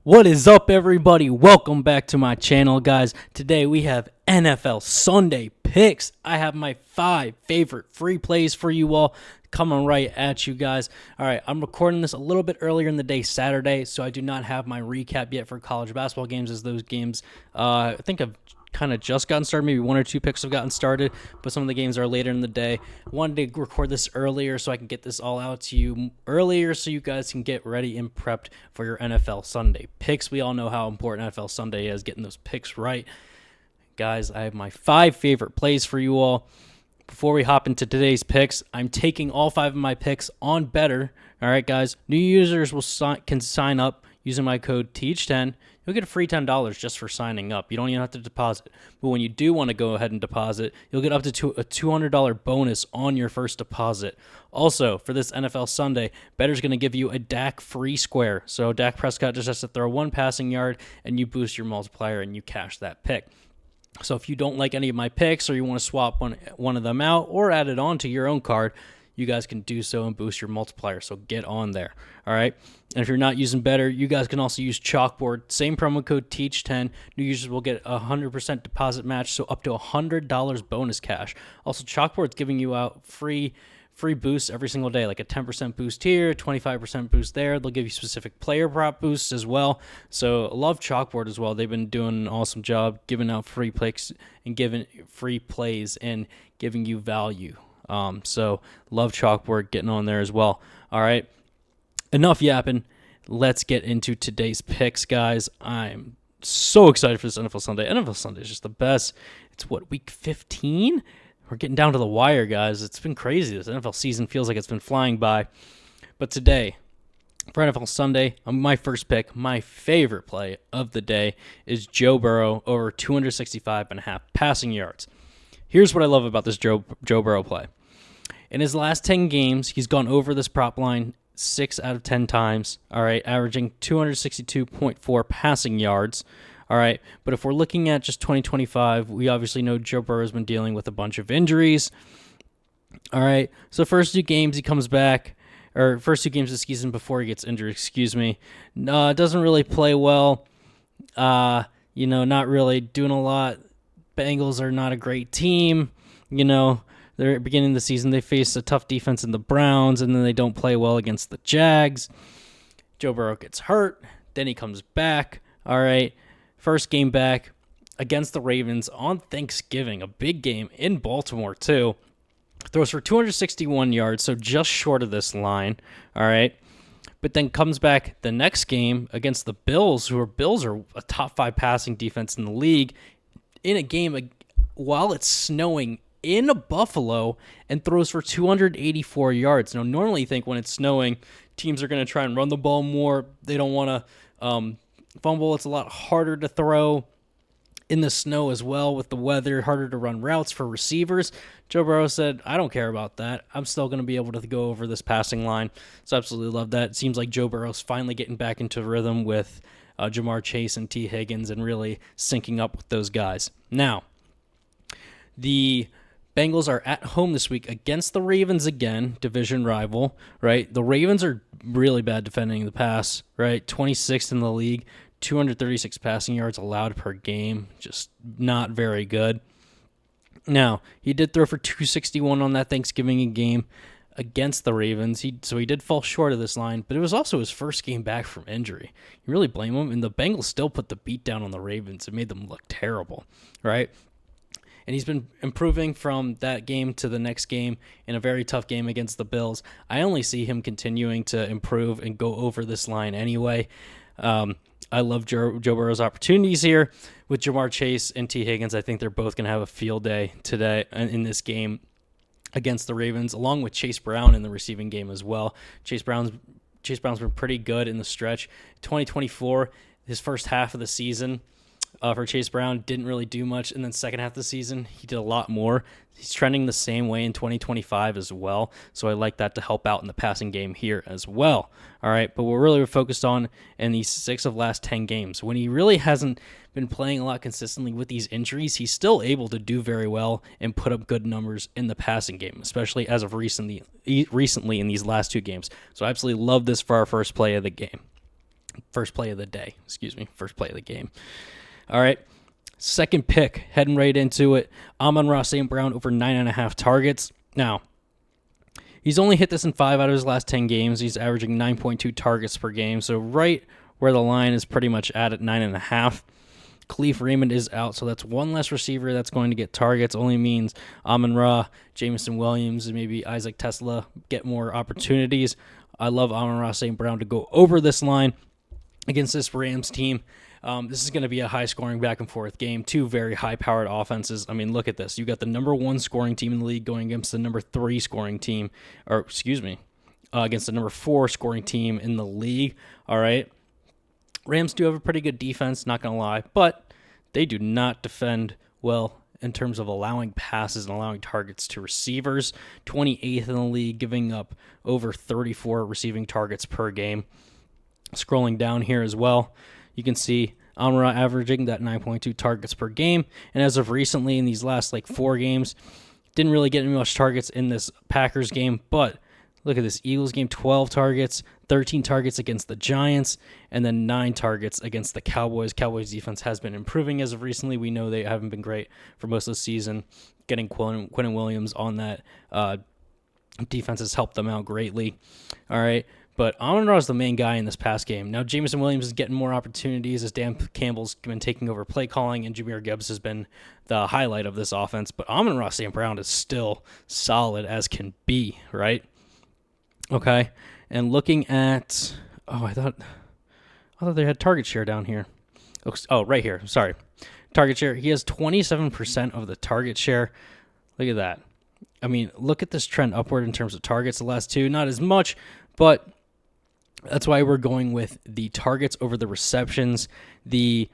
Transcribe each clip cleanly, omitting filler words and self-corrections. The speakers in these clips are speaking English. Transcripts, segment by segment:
What is up, everybody? Welcome back to my channel, guys. Today we have NFL Sunday picks. I have my 5 favorite free plays for you all coming right at you guys. All right, I'm recording this a little bit earlier in the day, Saturday, so I do not have my recap yet for college basketball games, as those games, I think I've kind of just gotten started. Maybe 1 or 2 picks have gotten started, but some of the games are later in the day. I wanted to record this earlier so I can get this all out to you earlier so you guys can get ready and prepped for your NFL Sunday picks. We all know how important NFL Sunday is, getting those picks right. Guys, I have my 5 favorite plays for you all. Before we hop into today's picks, I'm taking all 5 of my picks on Betr. All right, guys, new users can sign up using my code TEACH10. You'll get a free $10 just for signing up. You don't even have to deposit. But when you do want to go ahead and deposit, you'll get up to a $200 bonus on your first deposit. Also, for this NFL Sunday, Betr's going to give you a Dak free square. So Dak Prescott just has to throw 1 passing yard, and you boost your multiplier, and you cash that pick. So if you don't like any of my picks, or you want to swap one of them out or add it on to your own card, you guys can do so and boost your multiplier. So get on there. All right. And if you're not using Betr, you guys can also use Chalkboard. Same promo code TEACH10. New users will get a 100% deposit match, so up to $100 bonus cash. Also, Chalkboard's giving you out free boosts every single day, like a 10% boost here, 25% boost there. They'll give you specific player prop boosts as well. So I love Chalkboard as well. They've been doing an awesome job giving out free picks and giving free plays and giving you value. So love Chalkboard getting on there as well. All right, enough yapping. Let's get into today's picks, guys. I'm so excited for this NFL Sunday. NFL Sunday is just the best. It's week 15? We're getting down to the wire, guys. It's been crazy. This NFL season feels like it's been flying by. But today, for NFL Sunday, my first pick, my favorite play of the day, is Joe Burrow over 265.5 passing yards. Here's what I love about this Joe Burrow play. In his last 10 games, he's gone over this prop line 6 out of 10 times, all right, averaging 262.4 passing yards, all right. But if we're looking at just 2025, we obviously know Joe Burrow has been dealing with a bunch of injuries, all right. So first 2 games he comes back, or first 2 games of the season before he gets injured, doesn't really play well, not really doing a lot. Bengals are not a great team, They're beginning of the season. They face a tough defense in the Browns, and then they don't play well against the Jags. Joe Burrow gets hurt. Then he comes back. All right. First game back against the Ravens on Thanksgiving. A big game in Baltimore, too. Throws for 261 yards, so just short of this line. All right. But then comes back the next game against the Bills, Bills are a top 5 passing defense in the league, in a game while it's snowing in Buffalo, and throws for 284 yards. Now, normally you think when it's snowing, teams are going to try and run the ball more. They don't want to fumble. It's a lot harder to throw in the snow as well with the weather, harder to run routes for receivers. Joe Burrow said, I don't care about that. I'm still going to be able to go over this passing line. So absolutely love that. It seems like Joe Burrow's finally getting back into rhythm with Jamar Chase and T. Higgins and really syncing up with those guys. Now, the Bengals are at home this week against the Ravens again, division rival, right? The Ravens are really bad defending the pass, right? 26th in the league, 236 passing yards allowed per game, just not very good. Now, he did throw for 261 on that Thanksgiving game against the Ravens, so he did fall short of this line, but it was also his first game back from injury. You really blame him? And the Bengals still put the beat down on the Ravens. It made them look terrible, right? And he's been improving from that game to the next game in a very tough game against the Bills. I only see him continuing to improve and go over this line anyway. I love Joe Burrow's opportunities here. With Jamar Chase and T. Higgins, I think they're both going to have a field day today in this game against the Ravens, along with Chase Brown in the receiving game as well. Chase Brown's been pretty good in the stretch. 2024, his first half of the season, for Chase Brown, didn't really do much. And then second half of the season, he did a lot more. He's trending the same way in 2025 as well. So I like that to help out in the passing game here as well. All right, but we're really focused on in these 6 of last 10 games. When he really hasn't been playing a lot consistently with these injuries, he's still able to do very well and put up good numbers in the passing game, especially as of recently in these last 2 games. So I absolutely love this for our first play of the game. First play of the day. Excuse me. First play of the game. All right. Second pick, heading right into it. Amon-Ra St. Brown over 9.5 targets. Now, he's only hit this in 5 out of his last 10 games. He's averaging 9.2 targets per game. So right where the line is pretty much at 9.5. Khalif Raymond is out, so that's one less receiver that's going to get targets. Only means Amon-Ra, Jameson Williams, and maybe Isaac Tesla get more opportunities. I love Amon-Ra St. Brown to go over this line against this Rams team. This is going to be a high-scoring back-and-forth game. Two very high-powered offenses. I mean, look at this. You got the number 1 scoring team in the league going against the number 3 scoring team, against the number 4 scoring team in the league. All right. Rams do have a pretty good defense, not going to lie, but they do not defend well in terms of allowing passes and allowing targets to receivers. 28th in the league, giving up over 34 receiving targets per game. Scrolling down here as well, you can see Amon-Ra averaging that 9.2 targets per game, and as of recently in these last 4 games, didn't really get any much targets in this Packers game, but look at this Eagles game, 12 targets, 13 targets against the Giants, and then 9 targets against the Cowboys. Cowboys defense has been improving as of recently. We know they haven't been great for most of the season. Getting Quentin Williams on that defense has helped them out greatly. All right, but Amon-Ra is the main guy in this pass game. Now, Jameson Williams is getting more opportunities as Dan Campbell's been taking over play calling, and Jahmyr Gibbs has been the highlight of this offense. But Amon-Ra St. Brown is still solid as can be, right? Okay, and looking at, I thought they had target share down here. Oh, right here. Sorry, target share. He has 27% of the target share. Look at that. I mean, look at this trend upward in terms of targets. The last 2, not as much, but that's why we're going with the targets over the receptions. The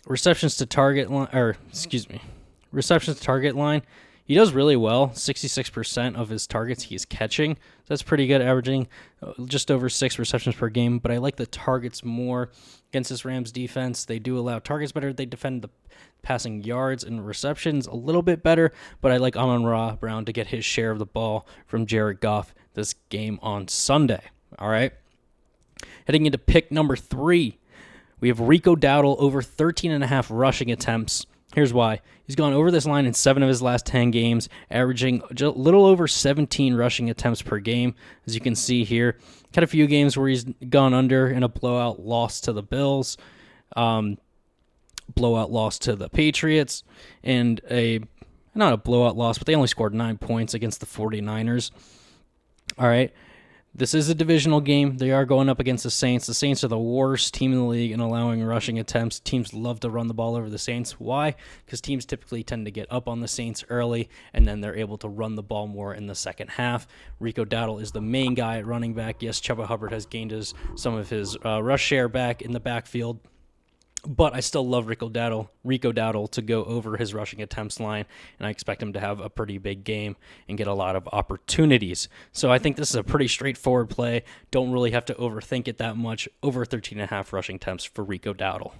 receptions to target line, receptions to target line. He does really well. 66% of his targets he's catching. That's pretty good, averaging just over 6 receptions per game. But I like the targets more against this Rams defense. They do allow targets better. They defend the passing yards and receptions a little bit better. But I like Amon-Ra Brown to get his share of the ball from Jared Goff this game on Sunday. All right. Heading into pick number 3, we have Rico Dowdle over 13.5 rushing attempts. Here's why. He's gone over this line in 7 of his last 10 games, averaging a little over 17 rushing attempts per game. As you can see here, had a few games where he's gone under in a blowout loss to the Bills, blowout loss to the Patriots, and not a blowout loss, but they only scored 9 points against the 49ers. All right. This is a divisional game. They are going up against the Saints. The Saints are the worst team in the league in allowing rushing attempts. Teams love to run the ball over the Saints. Why? Because teams typically tend to get up on the Saints early, and then they're able to run the ball more in the second half. Rico Dowdle is the main guy at running back. Yes, Chuba Hubbard has gained some of his rush share back in the backfield. But I still love Rico Dowdle to go over his rushing attempts line, and I expect him to have a pretty big game and get a lot of opportunities. So I think this is a pretty straightforward play. Don't really have to overthink it that much. Over 13.5 rushing attempts for Rico Dowdle.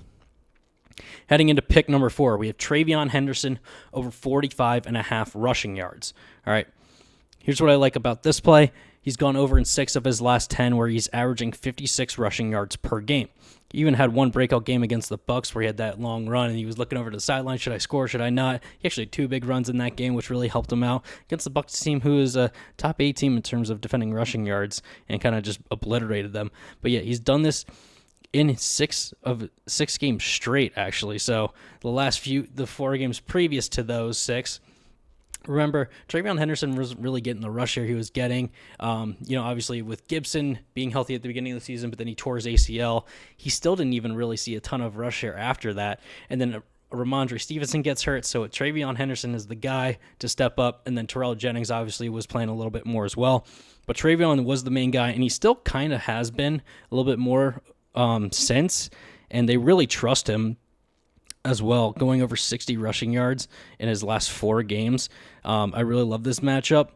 Heading into pick number 4, we have Travion Henderson over 45.5 rushing yards. All right, here's what I like about this play. He's gone over in 6 of his last 10, where he's averaging 56 rushing yards per game. He even had one breakout game against the Bucs where he had that long run, and he was looking over to the sideline. Should I score? Should I not? He actually had 2 big runs in that game, which really helped him out against the Bucs team, who is a top 8 team in terms of defending rushing yards, and kind of just obliterated them. But yeah, he's done this in 6 games straight, actually. So the 4 games previous to those 6. Remember, Travion Henderson wasn't really getting the rush share he was getting. Obviously with Gibson being healthy at the beginning of the season, but then he tore his ACL. He still didn't even really see a ton of rush share after that. And then Ramondre Stevenson gets hurt, so Travion Henderson is the guy to step up. And then Terrell Jennings obviously was playing a little bit more as well. But Travion was the main guy, and he still kind of has been a little bit more since. And they really trust him as well, going over 60 rushing yards in his last 4 games. I really love this matchup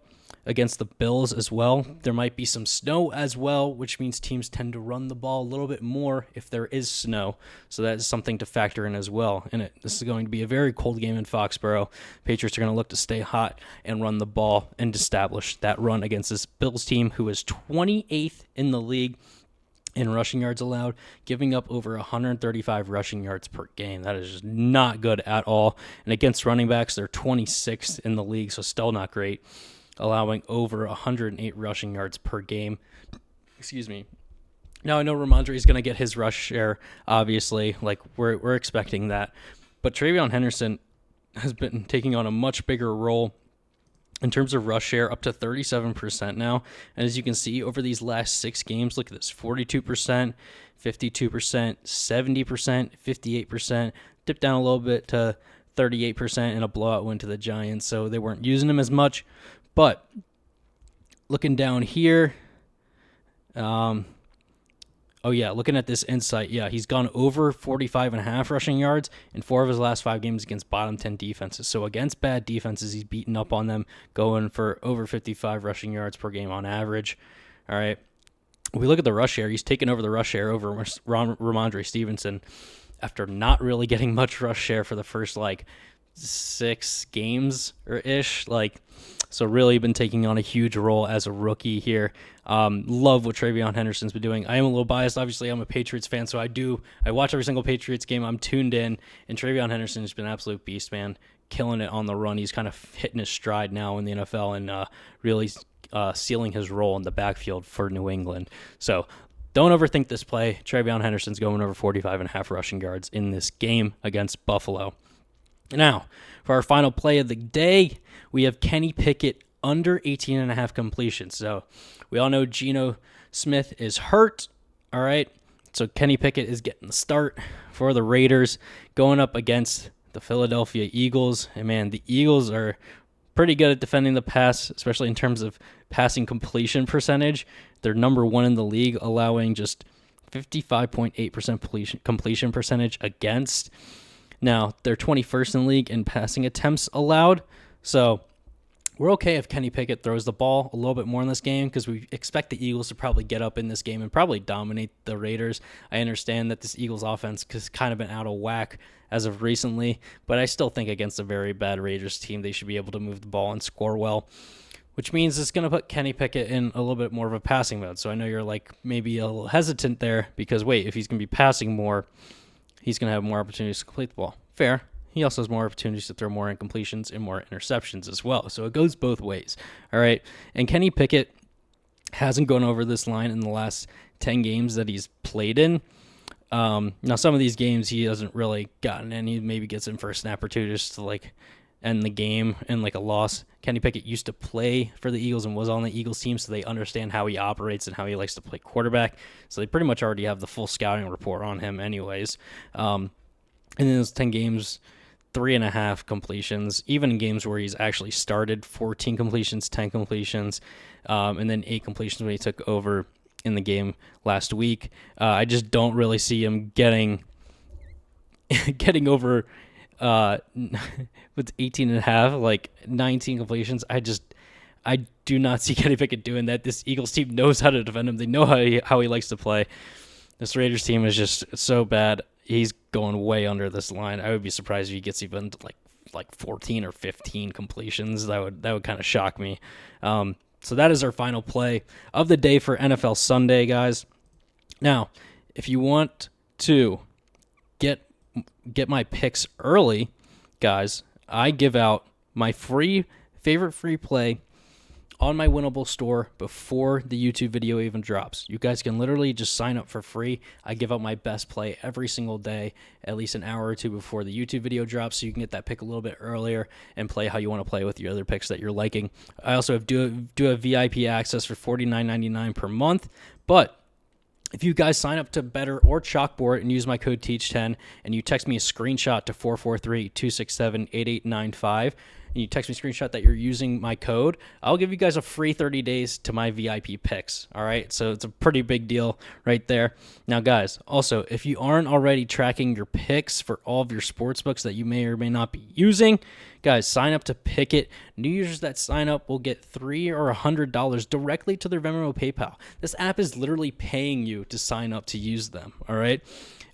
against the Bills as well. There might be some snow as well, which means teams tend to run the ball a little bit more if there is snow. So that is something to factor in as well. And this is going to be a very cold game in Foxborough. Patriots are going to look to stay hot and run the ball and establish that run against this Bills team, who is 28th in the league in rushing yards allowed, giving up over 135 rushing yards per game. That is just not good at all. And against running backs, they're 26th in the league, so still not great, allowing over 108 rushing yards per game. Excuse me. Now, I know Ramondre is going to get his rush share, obviously. Like, we're expecting that. But TreVeyon Henderson has been taking on a much bigger role in terms of rush share, up to 37% now. And as you can see, over these last 6 games, look at this, 42%, 52%, 70%, 58%, dipped down a little bit to 38% in a blowout win to the Giants, so they weren't using him as much. But looking down here, looking at this insight, he's gone over 45.5 rushing yards in 4 of his last 5 games against bottom 10 defenses. So against bad defenses, he's beaten up on them, going for over 55 rushing yards per game on average. All right. We look at the rush share. He's taken over the rush share over Ramondre Stevenson after not really getting much rush share for the first 6 games or ish. So really been taking on a huge role as a rookie here. Love what TreVeyon Henderson's been doing. I am a little biased. Obviously, I'm a Patriots fan, so I watch every single Patriots game. I'm tuned in, and TreVeyon Henderson has been an absolute beast, man. Killing it on the run. He's kind of hitting his stride now in the NFL and really sealing his role in the backfield for New England. So don't overthink this play. TreVeyon Henderson's going over 45.5 rushing yards in this game against Buffalo. Now, for our final play of the day, we have Kenny Pickett under 18.5 completions. So we all know Geno Smith is hurt. All right. So Kenny Pickett is getting the start for the Raiders going up against the Philadelphia Eagles. And man, the Eagles are pretty good at defending the pass, especially in terms of passing completion percentage. They're number 1 in the league, allowing just 55.8% completion percentage against. Now, they're 21st in the league in passing attempts allowed. So we're okay if Kenny Pickett throws the ball a little bit more in this game because we expect the Eagles to probably get up in this game and probably dominate the Raiders. I understand that this Eagles offense has kind of been out of whack as of recently, but I still think against a very bad Raiders team, they should be able to move the ball and score well, which means it's going to put Kenny Pickett in a little bit more of a passing mode. So I know you're maybe a little hesitant there because, wait, if he's going to be passing more, he's going to have more opportunities to complete the ball. Fair. He also has more opportunities to throw more incompletions and more interceptions as well. So it goes both ways. All right. And Kenny Pickett hasn't gone over this line in the last 10 games that he's played in. Now, some of these games he hasn't really gotten in. He maybe gets in for a snap or two just to end the game in a loss. Kenny Pickett used to play for the Eagles and was on the Eagles team, so they understand how he operates and how he likes to play quarterback. So they pretty much already have the full scouting report on him anyways. And in those 10 games, 3.5 completions, even in games where he's actually started, 14 completions, 10 completions, and then 8 completions when he took over in the game last week. I just don't really see him getting over with 18.5, 19 completions. I do not see Kenny Pickett doing that. This Eagles team knows how to defend him. They know how he likes to play. This Raiders team is just so bad. He's going way under this line. I would be surprised if he gets even like 14 or 15 completions. That would kind of shock me. So that is our final play of the day for NFL Sunday, guys. Now, if you want to get my picks early, guys, I give out my favorite free play on my Winnable store before the YouTube video even drops. You guys can literally just sign up for free. I give out my best play every single day, at least an hour or two before the YouTube video drops, so you can get that pick a little bit earlier and play how you want to play with your other picks that you're liking. I also do have VIP access for $49.99 per month, but if you guys sign up to Betr or Chalkboard and use my code TEACH10 and you text me a screenshot to 443-267-8895, and you text me a screenshot that you're using my code, I'll give you guys a free 30 days to my VIP picks. All right, so it's a pretty big deal right there. Now, guys, also, if you aren't already tracking your picks for all of your sports books that you may or may not be using, guys, sign up to Pickett. New users that sign up will get $3 or $100 directly to their Venmo or PayPal. This app is literally paying you to sign up to use them. All right,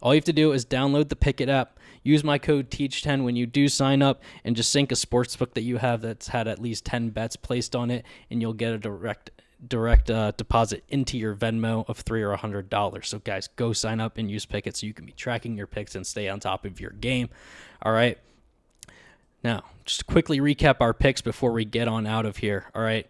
all you have to do is download the Pickett app. Use my code TEACH10 when you do sign up, and just sync a sportsbook that you have that's had at least 10 bets placed on it, and you'll get a direct direct deposit into your Venmo of $3 or $100. So guys, go sign up and use Pickett so you can be tracking your picks and stay on top of your game. All right. Now, just quickly recap our picks before we get on out of here. All right.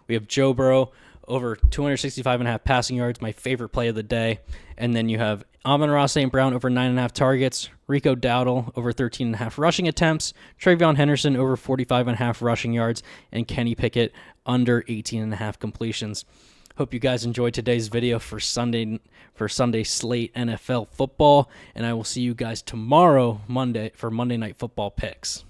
We have Joe Burrow over 265.5 passing yards, my favorite play of the day. And then you have Amon-Ra St. Brown over 9.5 targets, Rico Dowdle over 13.5 rushing attempts, Travion Henderson over 45.5 rushing yards, and Kenny Pickett under 18.5 completions. Hope you guys enjoyed today's video for Sunday slate NFL football, and I will see you guys tomorrow, Monday, for Monday Night Football picks.